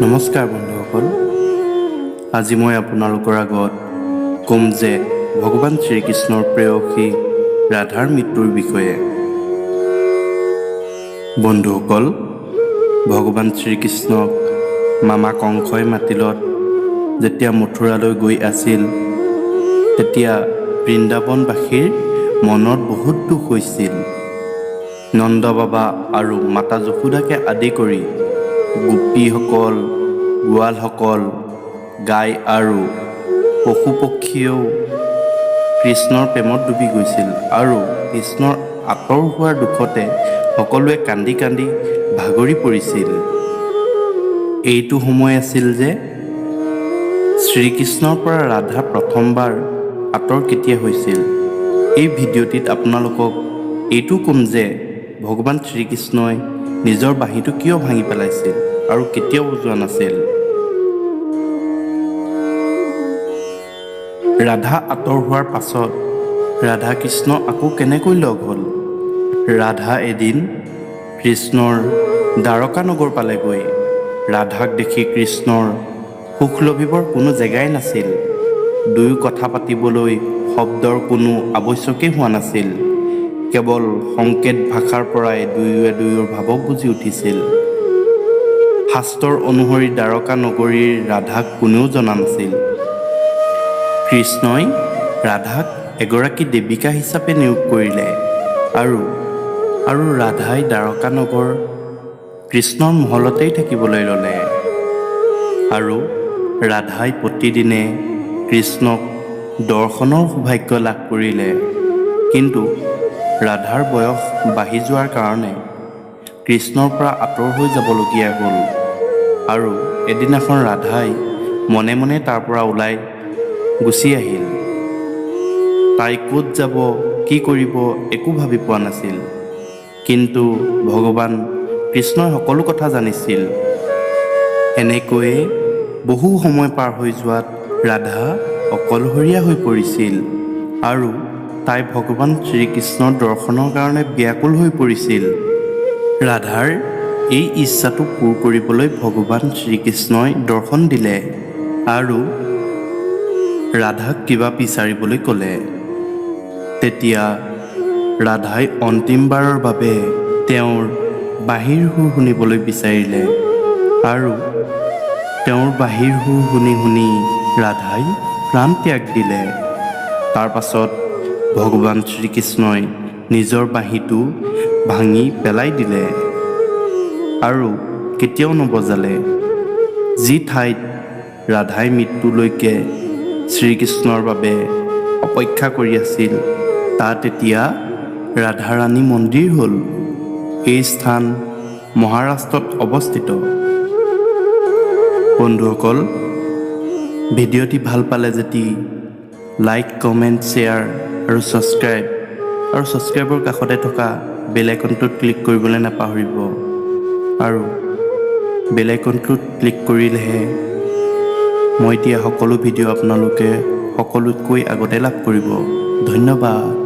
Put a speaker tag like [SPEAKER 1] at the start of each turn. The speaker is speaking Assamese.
[SPEAKER 1] নমস্কাৰ বন্ধুসকল, আজি মই আপোনালোকৰ আগত ক'ম যে ভগৱান শ্ৰীকৃষ্ণৰ প্ৰেয়সী ৰাধাৰ মৃত্যুৰ বিষয়ে। বন্ধুসকল, ভগৱান শ্ৰীকৃষ্ণক মামা কংসই মাতিলত যেতিয়া মথুৰালৈ গৈ আছিল, তেতিয়া বৃন্দাবনবাসীৰ মনত বহুত দুখ হৈছিল। নন্দ বাবা আৰু মাতা যশোদাকে আদি কৰি গোপীসকল, গোৱালসকল, গাই আৰু পশু পক্ষীয়েও কৃষ্ণৰ প্ৰেমত ডুবি গৈছিল আৰু কৃষ্ণৰ আঁতৰ হোৱাৰ দুখতে সকলোৱে কান্দি কান্দি ভাগৰি পৰিছিল। এইটো সময় আছিল যে শ্ৰীকৃষ্ণৰ পৰা ৰাধা প্ৰথমবাৰ আঁতৰ কেতিয়া হৈছিল। এই ভিডিঅ'টিত আপোনালোকক এইটো ক'ম যে ভগৱান শ্ৰীকৃষ্ণই নিজৰ বাঁহীটো কিয় ভাঙি পেলাইছিল আৰু কেতিয়াও বজোৱা নাছিল। ৰাধা আঁতৰ হোৱাৰ পাছত ৰাধা কৃষ্ণ আকৌ কেনেকৈ লগ হ'ল? ৰাধা এদিন কৃষ্ণৰ দ্বাৰকা নগৰ পালেগৈ। ৰাধাক দেখি কৃষ্ণৰ সুখ লভিবৰ কোনো জেগাই নাছিল। দুয়ো কথা পাতিবলৈ শব্দৰ কোনো আৱশ্যকেই হোৱা নাছিল। কেৱল সংকেত ভাষাৰ পৰাই দুয়োৱে দুয়োৰ ভাৱক বুজি উঠিছিল। শাস্ত্ৰৰ অনুসৰি দ্বাৰকা নগৰীৰ ৰাধাক কোনেও জনা নাছিল। কৃষ্ণই ৰাধাক এগৰাকী দেৱিকা হিচাপে নিয়োগ কৰিলে আৰু ৰাধাই দ্বাৰকা নগৰ কৃষ্ণৰ মহলতেই থাকিবলৈ ল'লে আৰু ৰাধাই প্ৰতিদিনে কৃষ্ণক দৰ্শনৰ সৌভাগ্য লাভ কৰিলে। কিন্তু ৰাধাৰ বয়স বাঢ়ি যোৱাৰ কাৰণে কৃষ্ণৰ পৰা আঁতৰ হৈ যাবলগীয়া হ'ল আৰু এদিনাখন ৰাধাই মনে মনে তাৰ পৰা ওলাই গুচি আহিল। তাই ক'ত যাব, কি কৰিব একো ভাবি পোৱা নাছিল। কিন্তু ভগৱান কৃষ্ণই সকলো কথা জানিছিল। এনেকৈয়ে বহু সময় পাৰ হৈ যোৱাত ৰাধা অকলশৰীয়া হৈ পৰিছিল আৰু তাই ভগৱান শ্ৰীকৃষ্ণৰ দৰ্শনৰ কাৰণে ব্যাকুল হৈ পৰিছিল। ৰাধাৰ এই ইচ্ছাটো পূৰ কৰিবলৈ ভগৱান শ্ৰীকৃষ্ণই দৰ্শন দিলে আৰু ৰাধাক কিবা বিচাৰিবলৈ ক'লে। তেতিয়া ৰাধাই অন্তিমবাৰৰ বাবে তেওঁৰ বাঁহীৰ সুৰ শুনিবলৈ বিচাৰিলে আৰু তেওঁৰ বাঁহীৰ সুৰ শুনি শুনি ৰাধাই প্ৰাণ ত্যাগ দিলে। তাৰ পাছত ভগৱান শ্ৰীকৃষ্ণই নিজৰ বাঁহীটো ভাঙি পেলাই দিলে আৰু কেতিয়াও নবজালে। যি ঠাইত ৰাধাই মৃত্যুলৈকে শ্ৰীকৃষ্ণৰ বাবে অপেক্ষা কৰি আছিল, তাত এতিয়া ৰাধাৰাণী মন্দিৰ হ'ল। এই স্থান মহাৰাষ্ট্ৰত অৱস্থিত। বন্ধুসকল, ভিডিঅ'টি ভাল পালে যদি লাইক, কমেণ্ট, শ্বেয়াৰ আৰু ছাবস্ক্ৰাইবৰ কাষতে থকা বেল আইকনটোত ক্লিক কৰিবলৈ নাপাহৰিব আৰু বেল আইকনটোত ক্লিক কৰিলেহে মই দিয়া সকলো ভিডিঅ' আপোনালোকে সকলোতকৈ আগতে লাভ কৰিব। ধন্যবাদ।